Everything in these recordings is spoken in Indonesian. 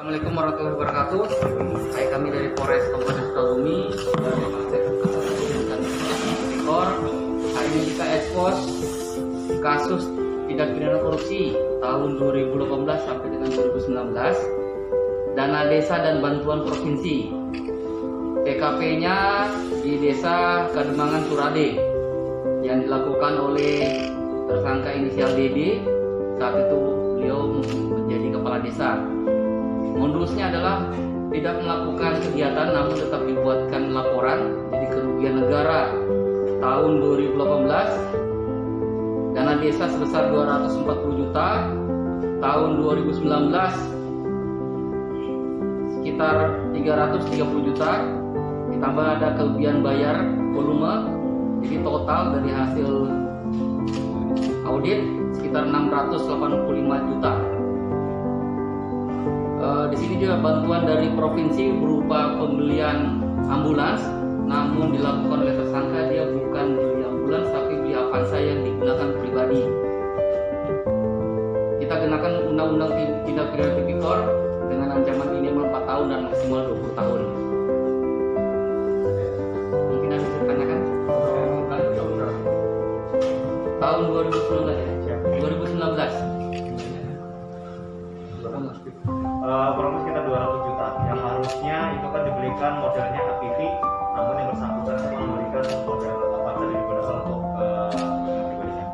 Assalamualaikum warahmatullahi wabarakatuh. Hai, kami dari Polres Kabupaten Sukabumi dari Polsek dan Tipikor. Hari ini kita ekspos kasus tindak pidana korupsi tahun 2018 sampai dengan 2019, dana desa dan bantuan provinsi. TKP-nya di Desa Kademangan Surade yang dilakukan oleh tersangka inisial DD. Saat itu beliau menjadi kepala desa. Modusnya adalah tidak melakukan kegiatan namun tetap dibuatkan laporan, jadi kerugian negara tahun 2018 dana desa sebesar 240 juta, tahun 2019 sekitar 330 juta, ditambah ada kelebihan bayar volume, jadi total dari hasil audit sekitar 685 juta. Di sini juga bantuan dari provinsi berupa pembelian ambulans, namun dilakukan oleh tersangka dia bukan beli ambulans tapi beli Avanza yang digunakan pribadi. Kita kenakan undang-undang tindak pidana tipikor dengan ancaman minimal 4 tahun dan maksimal 20 tahun. Mungkin ada yang ditanyakan? Tahun 2019 ya? 2019. Kurang lebih sekitar 200 juta yang harusnya itu kan dibelikan modalnya HPV, namun yang bersangkutan memberikan modal Avanza yang digunakan untuk pribadinya.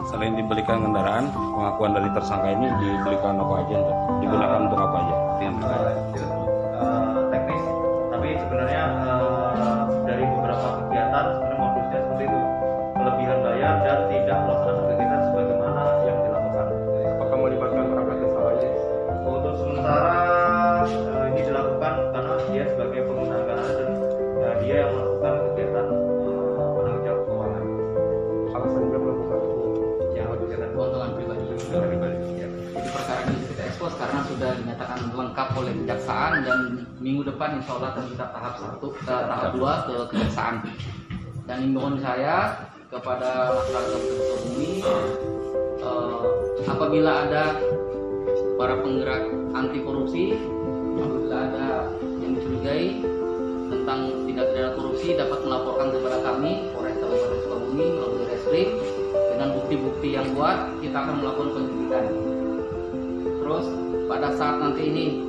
Selain dibelikan kendaraan, pengakuan dari tersangka ini dibelikan apa aja, digunakan untuk apa aja? Teknis, tapi sebenarnya dari beberapa kegiatan sebenarnya modusnya seperti itu, kelebihan bayar dan tidak melaksanakan kegiatan sebagaimana yang dilakukan. Apakah melibatkan perangkat desa lain? Untuk sementara ini dilakukan karena dia sebagai pengguna anggaran dan dia yang melakukan kegiatan penanggung jawab keuangan. Alasan dia melakukan itu Yang kegiatan Keuntungan pribadi. Ya. Jadi perkara ini kita ekspos karena sudah dinyatakan lengkap oleh kejaksaan dan minggu depan insya Allah akan kita tahap 2 ke kejaksaan. Dan imbauan saya kepada masyarakat Sukabumi, apabila ada para penggerak anti korupsi, apabila ada yang dicurigai tentang tindak pidana korupsi dapat melaporkan kepada kami Polres Kabupaten Sukabumi melalui Reskrim dengan bukti-bukti yang kuat. Kita akan melakukan penyelidikan. Terus pada saat nanti ini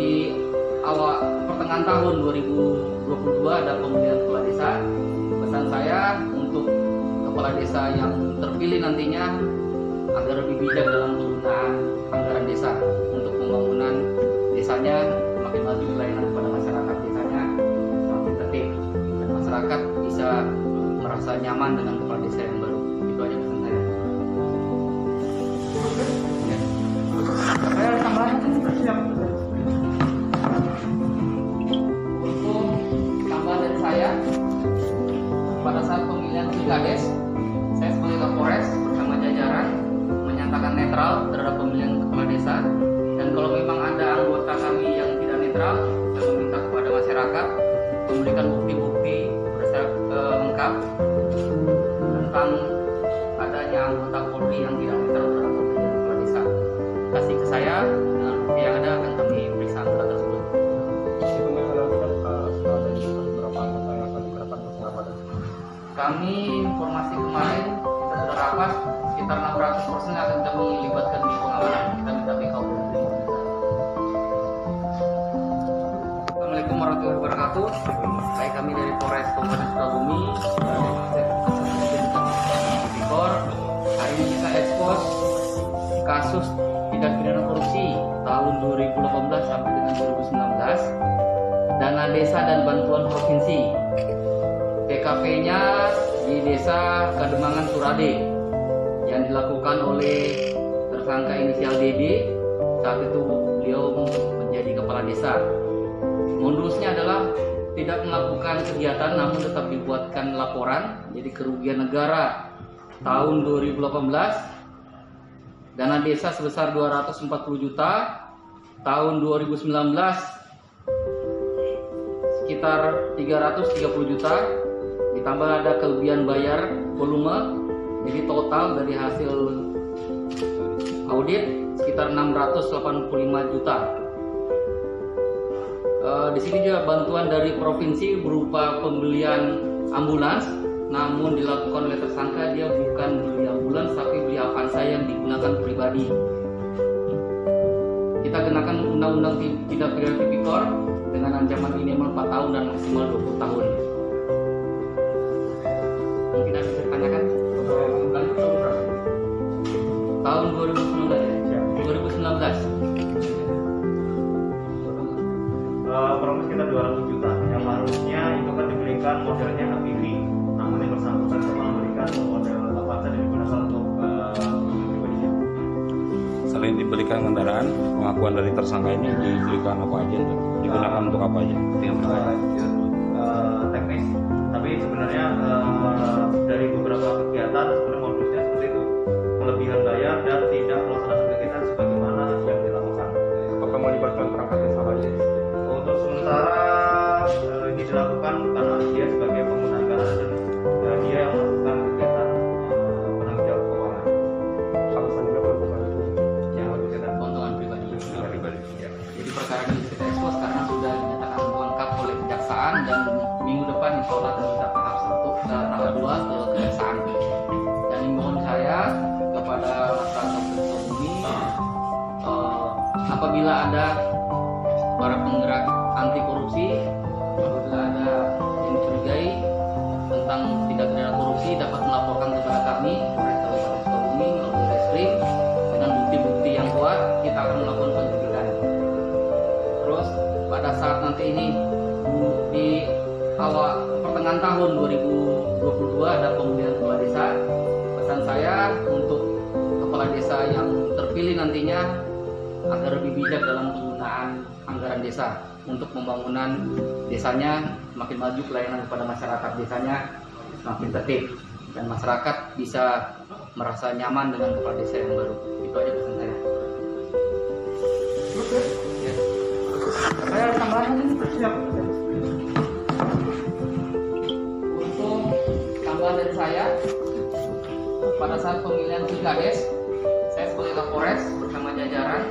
di awal pertengahan tahun 2022 ada pemilihan kepala desa. Pesan saya untuk kepala desa yang terpilih nantinya agar lebih bijak dalam penggunaan anggaran desa untuk pembangunan desanya, semakin maju pelayanan kepada masyarakat desanya semakin tertib dan masyarakat bisa merasa nyaman dengan kepala desa yang baru. Itu aja pesan saya. Ya. Saya ada tambahan siap. Untuk tambahan dari saya, pada saat pemilihan Pilkades, saya sebagai Kapolres bersama jajaran menyatakan netral terhadap pemilihan kepala desa, dan kalau memang ada anggota kami yang tidak netral, saya meminta kepada masyarakat memberikan bukti-bukti lengkap tentang adanya anggota Polri yang tidak netral terhadap pemilihan kepala desa. Kasih ke saya, dengan bukti yang ada akan kami periksa anggota tersebut. itu mengenalkan sudah ada beberapa anggota yang akan dikerahkan untuk pengamanan. Kami informasi kemarin kita sudah rapat sekitar 600 persen akan kami libatkan di pengamanan. Kita minta backup dari pemerintah. Assalamualaikum warahmatullahi wabarakatuh. Hai, kami dari Polres Kabupaten Sukabumi dari Polsek Tipikor. Hari ini kita ekspos kasus tindak pidana korupsi tahun 2018 sampai dengan 2019, dana desa dan bantuan provinsi. TKP-nya di Desa Kademangan Surade yang dilakukan oleh tersangka inisial DD. Saat itu beliau menjadi kepala desa. Modusnya adalah tidak melakukan kegiatan namun tetap dibuatkan laporan, jadi kerugian negara tahun 2018 dana desa sebesar 240 juta, tahun 2019 sekitar 330 juta, ditambah ada kelebihan bayar volume, jadi total dari hasil audit sekitar 685 juta. Di sini juga bantuan dari provinsi berupa pembelian ambulans, namun dilakukan oleh tersangka dia bukan beli ambulans tapi beli Avanza yang digunakan pribadi. Kita kenakan undang-undang tindak pidana tipikor dengan ancaman minimal 4 tahun dan maksimal 20 tahun. Mungkin ada yang ditanyakan? Tahun 2019 ya? 2019. Kurang lebih sekitar 200 juta yang harusnya itu kan diberikan modelnya APV, namun yang bersangkutan cuma memberikan model Avanza yang digunakan untuk pribadinya. Selain dibelikan kendaraan, pengakuan dari tersangka ini dibelikan apa aja tuh? Digunakan untuk apa aja? Teknis, tapi sebenarnya dari beberapa kegiatan sebenarnya modusnya seperti itu, kelebihan bayar dan tidak melaksanakan kegiatan sebagaimana yang dilakukan. Apakah melibatkan perangkat desa lain? Untuk sementara ini dilakukan karena dia sebagai pengguna anggaran dan dia yang melakukan kegiatan penanggung jawab keuangan. Alasannya melakukan itu? Yang kegiatan Keuntungan pribadi. pribadi. Ya. Jadi perkara ini kita ekspos karena sudah dinyatakan lengkap oleh kejaksaan dan minggu depan insya Allah akan kita tahap 1 ke tahap 2 ke kejaksaan. Dan mohon saya kepada masyarakat ini apabila ada para penggerak anti korupsi, apabila ada yang dicurigai tentang tindak pidana korupsi dapat melaporkan kepada kami Polres Kabupaten Sukabumi melalui Reskrim dengan bukti-bukti yang kuat kita akan melakukan penyelidikan. Terus pada saat nanti ini di awal pertengahan tahun 2022 ada pemilihan kepala desa. Pesan saya untuk kepala desa yang terpilih nantinya agar lebih bijak dalam penggunaan anggaran desa untuk pembangunan desanya semakin maju, pelayanan kepada masyarakat desanya semakin tertib dan masyarakat bisa merasa nyaman dengan kepala desa yang baru. Itu aja pesan saya. Ya. Saya ada tambahan ini? Siap. Untuk tambahan dari saya, pada saat pemilihan Pilkades, saya sebagai Kapolres bersama jajaran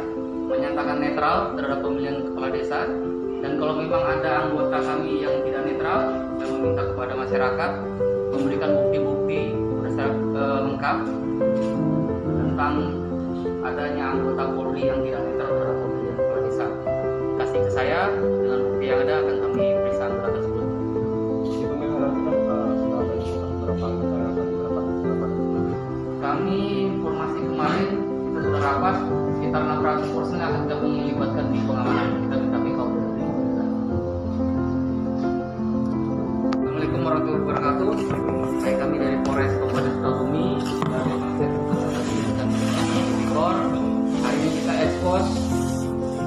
menyatakan netral terhadap pemilihan kepala desa, dan kalau memang ada anggota kami yang tidak netral, saya meminta kepada masyarakat memberikan bukti-bukti lengkap tentang adanya anggota Polri yang tidak netral terhadap pemilihan kepala desa. Kasih ke saya, dengan bukti yang ada akan kami periksa anggota tersebut. Itu memang sudah ada beberapa anggota yang akan dilakukan. Kami informasi kemarin kita sudah rapat sekitar 600% akan gabung melibatkan di pengamanan. Kita minta PKU dari pemerintah. Assalamualaikum warahmatullahi wabarakatuh. Saya kami dari Polres Kabupaten Sukabumi dari Masyarakat Tipikor. Hari ini kita ekspos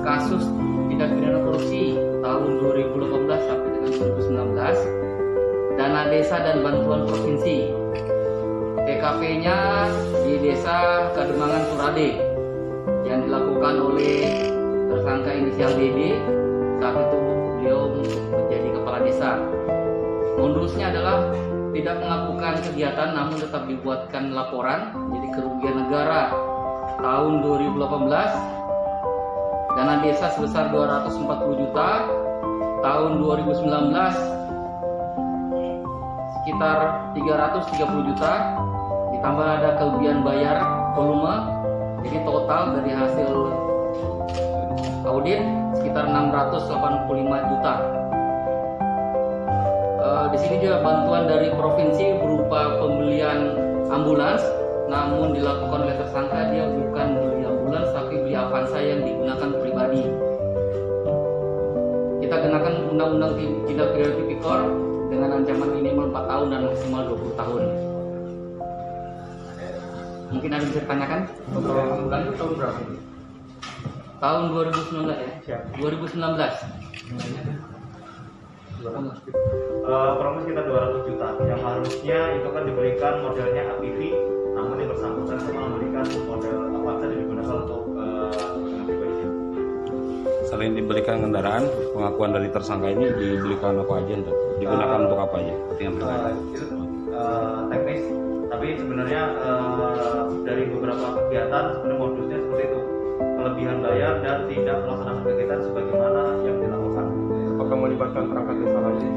kasus tindak pidana korupsi tahun 2018 sampai dengan 2019, dana desa dan bantuan provinsi. TKP-nya di Desa Kademangan Surade yang dilakukan oleh tersangka inisial DD. Saat itu beliau menjadi kepala desa. Modusnya adalah tidak melakukan kegiatan namun tetap dibuatkan laporan. Jadi kerugian negara tahun 2018 dana desa sebesar 240 juta, tahun 2019 sekitar 330 juta, ditambah ada kelebihan bayar volume, jadi total dari hasil audit sekitar 685 juta. Di sini juga bantuan dari provinsi berupa pembelian ambulans, namun dilakukan oleh tersangka dia bukan beli ambulans tapi beli Avanza yang digunakan pribadi. Kita kenakan undang-undang tindak pidana tipikor dengan ancaman minimal 4 tahun dan maksimal 20 tahun. Mungkin ada yang bisa ditanyakan? Bulan itu tahun berapa? Tahun 2019 ya? Siap. 2019. Kurang lebih sekitar 200 juta yang harusnya itu kan diberikan modelnya APV, namun yang bersangkutan cuma memberikan model Avanza yang digunakan untuk pribadinya. Selain dibelikan kendaraan, pengakuan dari tersangka ini dibelikan apa aja tuh? Digunakan untuk apa aja? Itu teknis, tapi sebenarnya dari beberapa kegiatan sebenarnya modusnya kelebihan bayar dan tidak melaksanakan kegiatan sebagaimana yang dilakukan. Apakah melibatkan perangkat desa lain?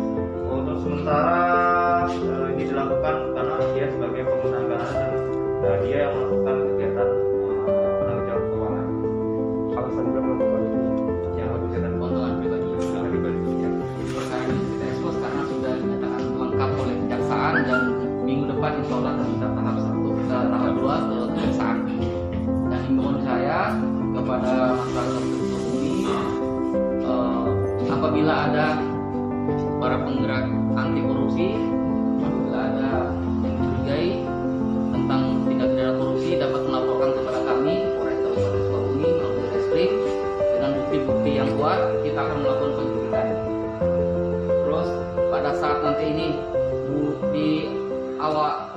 Untuk sementara ini dilakukan karena dia sebagai pengguna anggaran dan dia yang melakukan kegiatan penanggung jawab keuangan. Alasan dia melakukan itu? Yang kegiatan keuntungan pribadi. ya. Perkara ini kita ekspos karena sudah dinyatakan lengkap oleh kejaksaan dan minggu depan insya Allah akan kita tahap 2 ke kejaksaan. Dan himbauan saya kepada masyarakat Sukabumi, apabila ada para penggerak anti korupsi, apabila ada yang dicurigai tentang tindak pidana korupsi dapat melaporkan kepada kami Polres Kabupaten Sukabumi melalui Reskrim dengan bukti-bukti yang kuat. Kita akan melakukan penyidikan. Terus pada saat nanti ini di awal